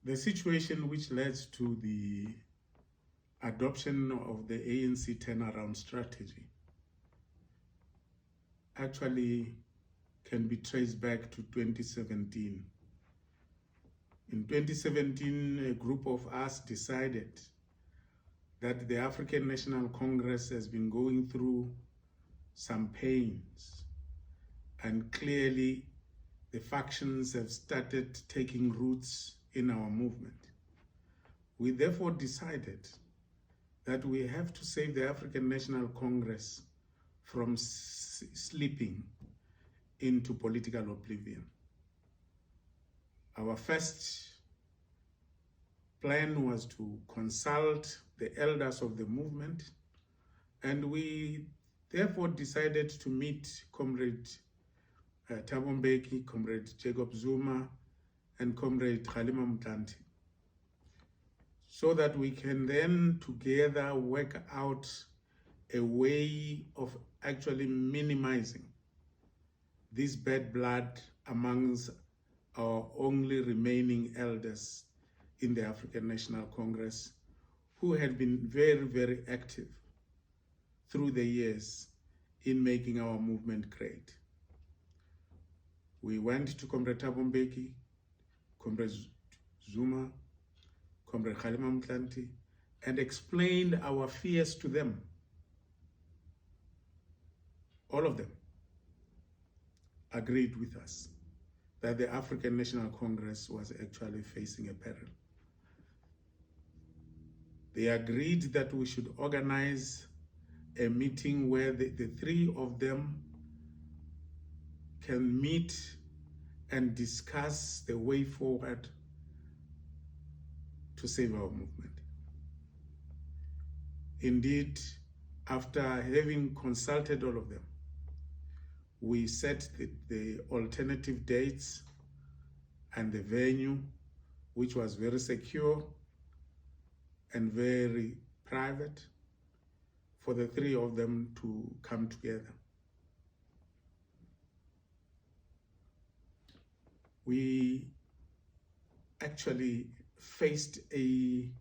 The situation which led to the adoption of the ANC turnaround strategy actually can be traced back to 2017. In 2017, a group of us decided that the African National Congress has been going through some pains, and clearly the factions have started taking roots in our movement. We therefore decided that we have to save the African National Congress from slipping into political oblivion. Our first plan was to consult the elders of the movement, and we therefore decided to meet Comrade Thabo Mbeki, Comrade Jacob Zuma, and Comrade Kgalema Motlanthe, so that we can then together work out a way of actually minimizing this bad blood amongst our only remaining elders in the African National Congress, who had been very, very active through the years in making our movement great. We went to Comrade Thabo Mbeki, Comrade Zuma, Comrade Kgalema Motlanthe, and explained our fears to them. All of them agreed with us that the African National Congress was actually facing a peril. They agreed that we should organize a meeting where the three of them can meet and discuss the way forward to save our movement. Indeed, after having consulted all of them, we set the alternative dates and the venue, which was very secure and very private, for the three of them to come together. We actually faced an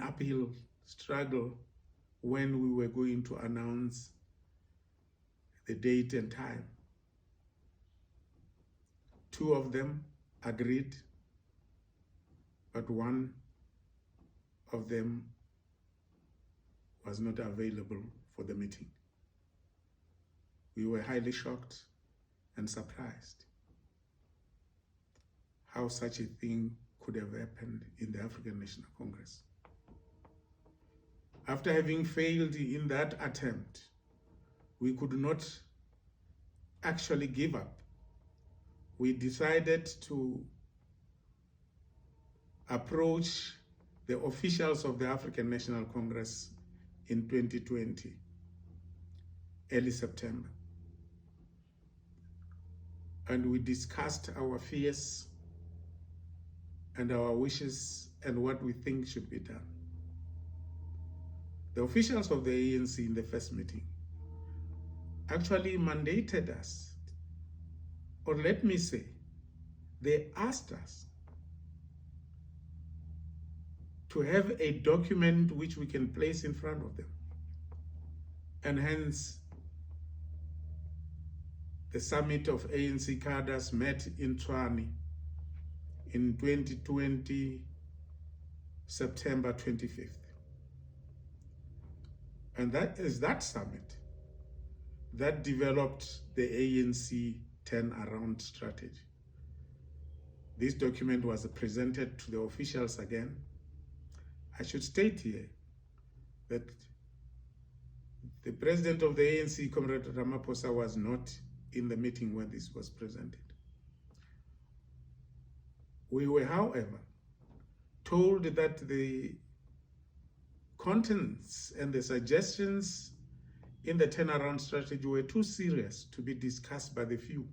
uphill struggle when we were going to announce the date and time. Two of them agreed, but one of them was not available for the meeting. We were highly shocked and surprised how such a thing could have happened in the African National Congress. After having failed in that attempt, we could not actually give up. We decided to approach the officials of the African National Congress in 2020, early September. And we discussed our fears and our wishes and what we think should be done. The officials of the ANC in the first meeting actually mandated us, or let me say, they asked us to have a document which we can place in front of them. And hence, the summit of ANC cadres met in Tshwane in 2020, September 25th. And that is that summit that developed the ANC turnaround strategy. This document was presented to the officials again. I should state here that the president of the ANC, Comrade Ramaphosa, was not in the meeting when this was presented. We were, however, told that the contents and the suggestions in the turnaround strategy were too serious to be discussed by the few.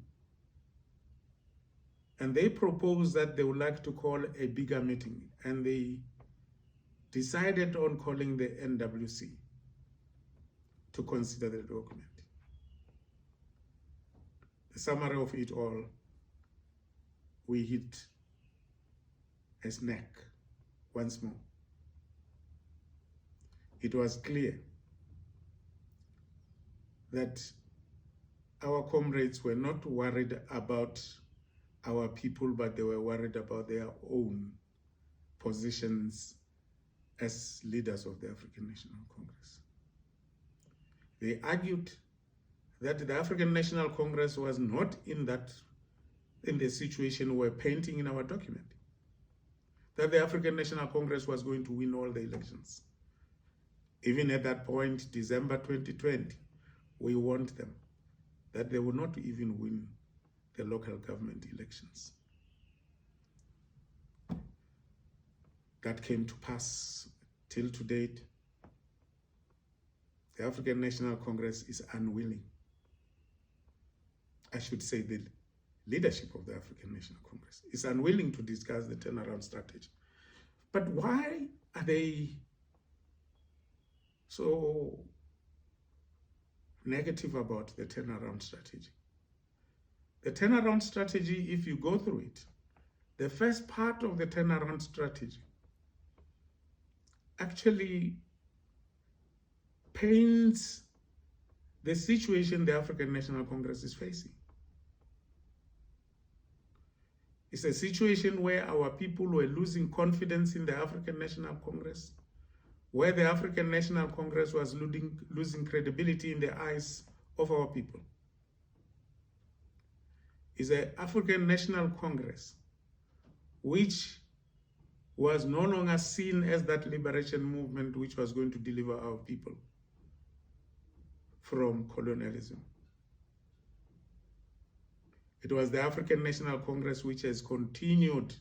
And they proposed that they would like to call a bigger meeting, and they decided on calling the NWC to consider the document. The summary of it all, we hit a snack once more. It was clear that our comrades were not worried about our people, but they were worried about their own positions as leaders of the African National Congress. They argued that the African National Congress was not in the situation we're painting in our document, that the African National Congress was going to win all the elections. Even at that point, December 2020, we warned them that they would not even win the local government elections. That came to pass till to date. The African National Congress is unwilling. I should say the leadership of the African National Congress is unwilling to discuss the turnaround strategy. But why are they so negative about the turnaround strategy? The turnaround strategy, if you go through it, the first part of the turnaround strategy actually paints the situation the African National Congress is facing. It's a situation where our people were losing confidence in the African National Congress, where the African National Congress was losing credibility in the eyes of our people. It's an African National Congress which was no longer seen as that liberation movement which was going to deliver our people from colonialism. It was the African National Congress which has continued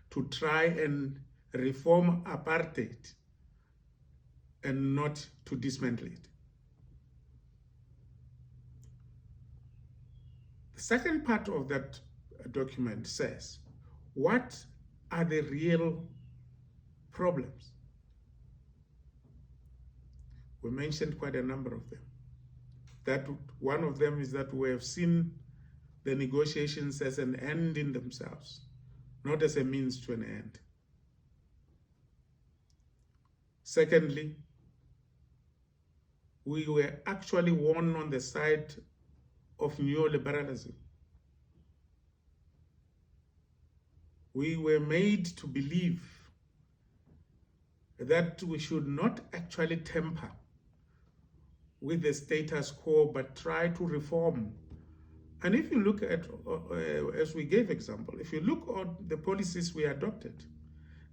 to try and reform apartheid and not to dismantle it. The second part of that document says, what are the real problems? We mentioned quite a number of them. That one of them is that we have seen the negotiations as an end in themselves, not as a means to an end. Secondly, we were actually won on the side of neoliberalism. We were made to believe that we should not actually tamper with the status quo, but try to reform. And if you look at, as we gave example, if you look at the policies we adopted,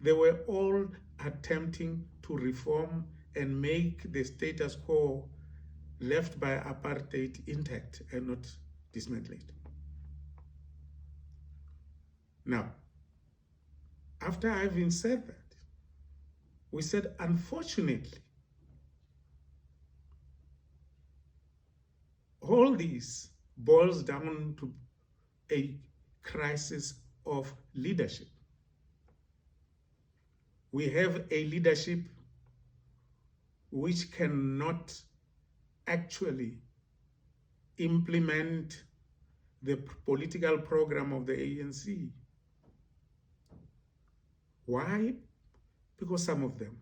they were all attempting to reform and make the status quo left by apartheid intact and not dismantle it. Now, after having said that, we said, unfortunately, all this boils down to a crisis of leadership. We have a leadership which cannot actually implement the political program of the ANC. Why? Because some of them,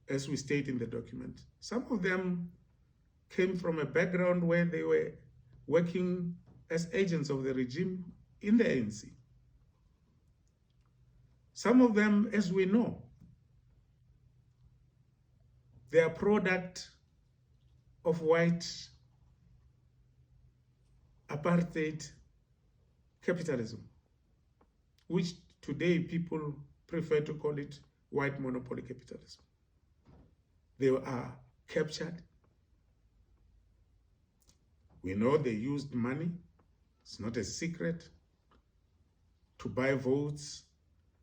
as we state in the document, some of them came from a background where they were working as agents of the regime in the ANC. Some of them, as we know, they are product of white apartheid capitalism, which today people prefer to call it white monopoly capitalism. They are captured. We know they used money, it's not a secret, to buy votes,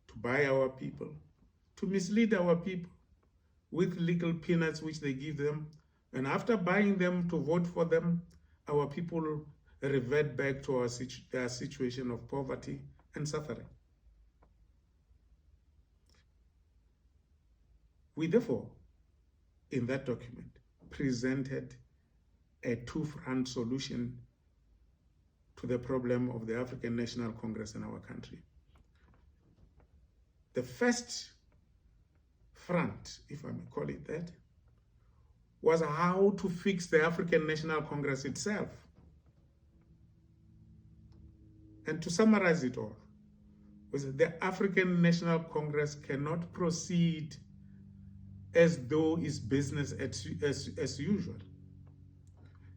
to buy our people, to mislead our people with legal peanuts which they give them. And after buying them to vote for them, our people revert back to their situation of poverty and suffering. We therefore, in that document, presented a two-front solution to the problem of the African National Congress in our country. The first front, if I may call it that, was how to fix the African National Congress itself. And to summarize it all, was the African National Congress cannot proceed as though it's business as usual.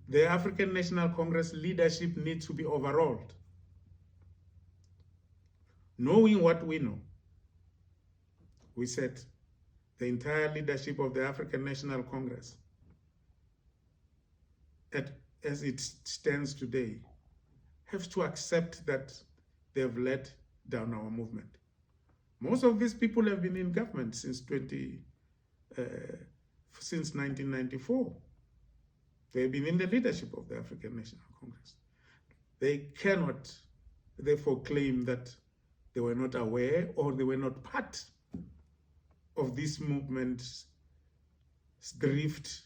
The African National Congress leadership needs to be overhauled. Knowing what we know, we said the entire leadership of the African National Congress, as it stands today, have to accept that they've let down our movement. Most of these people have been in government since 1994. They've been in the leadership of the African National Congress. They cannot, therefore, claim that they were not aware or they were not part of this movement's drift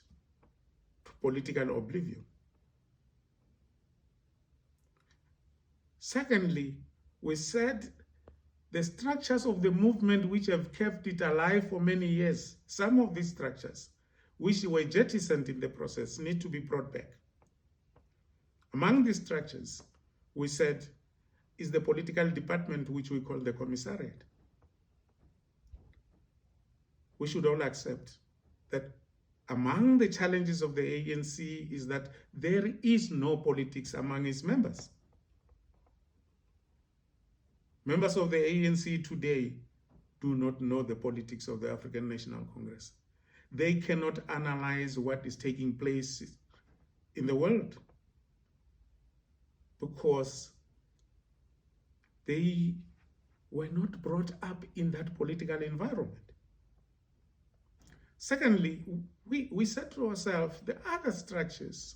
to political oblivion. Secondly, we said the structures of the movement which have kept it alive for many years, some of these structures, which were jettisoned in the process, need to be brought back. Among these structures, we said, is the political department, which we call the commissariat. We should all accept that among the challenges of the ANC is that there is no politics among its members. Members of the ANC today do not know the politics of the African National Congress. They cannot analyze what is taking place in the world because they were not brought up in that political environment. Secondly, we said to ourselves, the other structures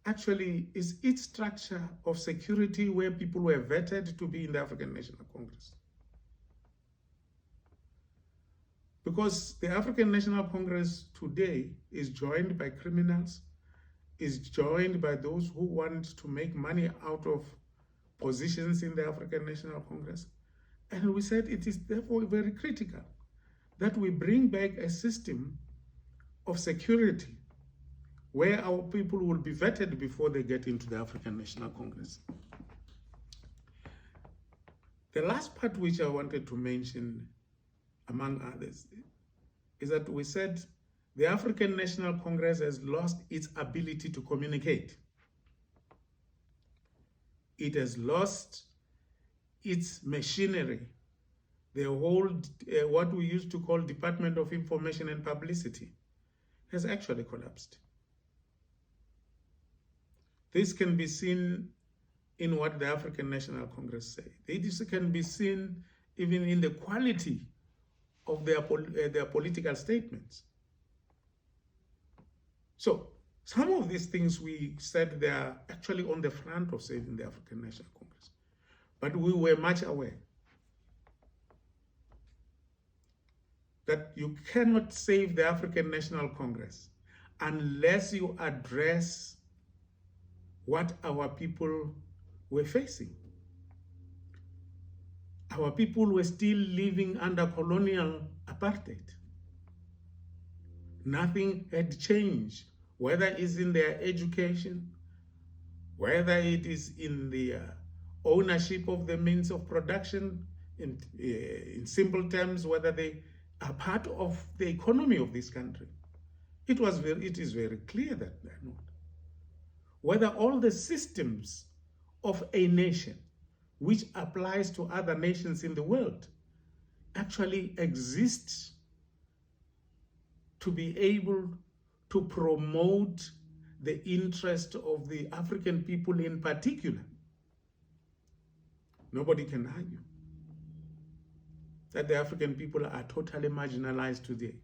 actually is its structure of security where people were vetted to be in the African National Congress. Because the African National Congress today is joined by criminals, is joined by those who want to make money out of positions in the African National Congress. And we said it is therefore very critical that we bring back a system of security where our people will be vetted before they get into the African National Congress. The last part which I wanted to mention, among others, is that we said the African National Congress has lost its ability to communicate. It has lost its machinery. The whole, what we used to call Department of Information and Publicity, has actually collapsed. This can be seen in what the African National Congress say. This can be seen even in the quality of their political statements. So some of these things we said they are actually on the front of saving the African National Congress. But we were much aware that you cannot save the African National Congress unless you address what our people were facing. Our people were still living under colonial apartheid. Nothing had changed, whether it's in their education, whether it is in the ownership of the means of production, in simple terms, whether they are part of the economy of this country. It is very clear that they're not. Whether all the systems of a nation, which applies to other nations in the world, actually exist to be able to promote the interest of the African people in particular. Nobody can argue that the African people are totally marginalized today.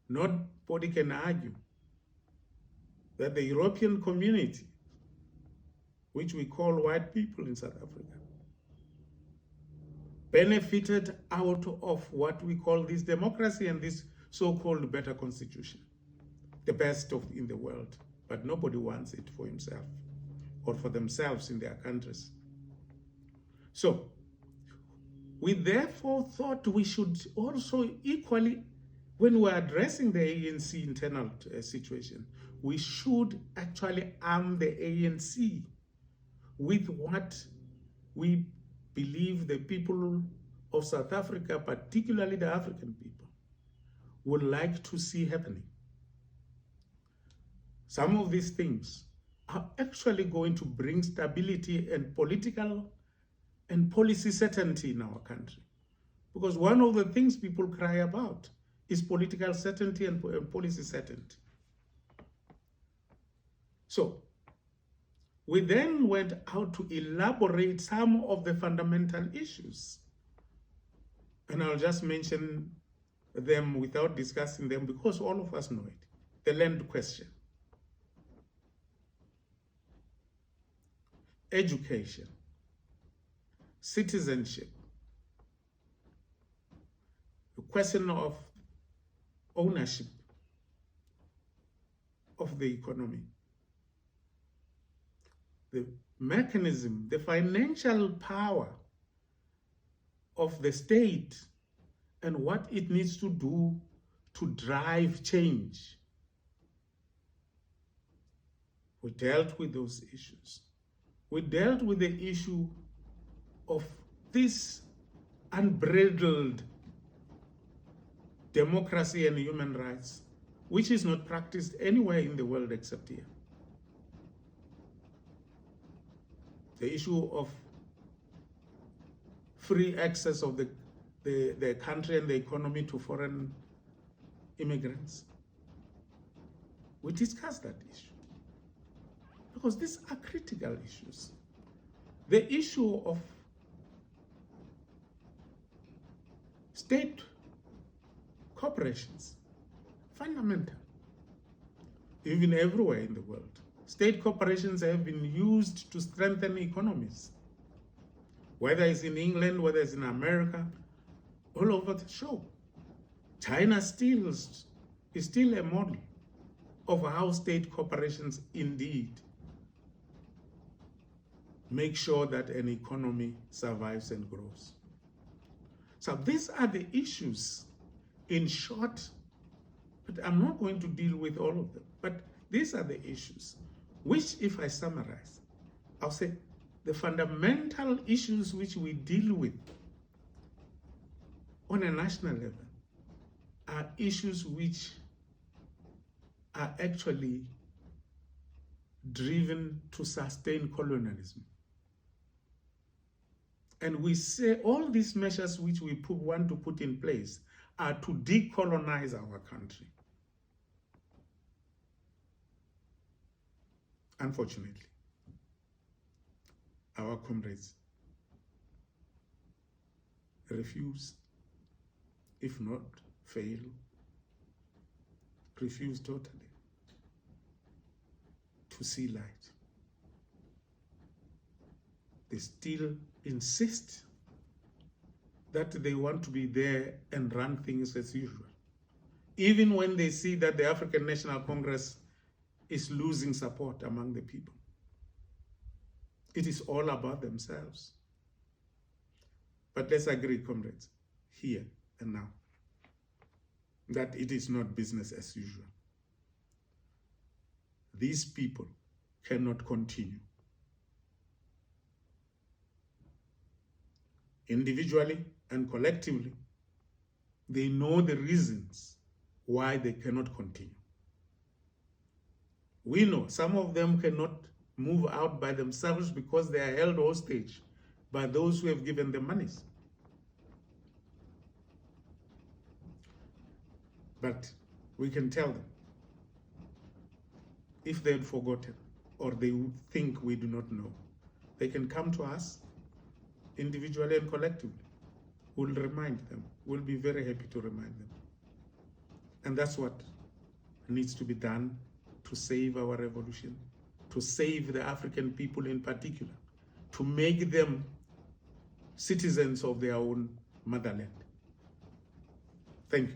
Nobody can argue that the European community, which we call white people in South Africa, benefited out of what we call this democracy and this so-called better constitution, the best in the world, but nobody wants it for himself or for themselves in their countries. So We therefore thought we should also equally, when we're addressing the ANC internal situation, we should actually arm the ANC with what we believe the people of South Africa, particularly the African people, would like to see happening. Some of these things are actually going to bring stability and political and policy certainty in our country. Because one of the things people cry about is political certainty and policy certainty. So, we then went out to elaborate some of the fundamental issues. And I'll just mention them without discussing them because all of us know it. The land question, education, citizenship, the question of ownership of the economy, the mechanism, the financial power of the state and what it needs to do to drive change. We dealt with those issues. We dealt with the issue of this unbridled democracy and human rights, which is not practiced anywhere in the world except here. The issue of free access of the country and the economy to foreign immigrants. We discussed that issue because these are critical issues. The issue of state corporations, fundamental, even everywhere in the world. State corporations have been used to strengthen economies, whether it's in England, whether it's in America, all over the show. China is still a model of how state corporations indeed make sure that an economy survives and grows. So these are the issues in short, but I'm not going to deal with all of them. But these are the issues, which if I summarize, I'll say the fundamental issues which we deal with on a national level are issues which are actually driven to sustain colonialism. And we say all these measures which we want to put in place are to decolonize our country. Unfortunately, our comrades refuse, if not fail, refuse totally to see light. They still insist that they want to be there and run things as usual, even when they see that the African National Congress is losing support among the people. It is all about themselves. But let's agree, comrades, here and now, that it is not business as usual. These people cannot continue. Individually and collectively, they know the reasons why they cannot continue. We know some of them cannot move out by themselves because they are held hostage by those who have given them monies. But we can tell them, if they had forgotten or they would think we do not know, they can come to us individually and collectively. We'll remind them. We'll be very happy to remind them. And that's what needs to be done to save our revolution, to save the African people in particular, to make them citizens of their own motherland. Thank you.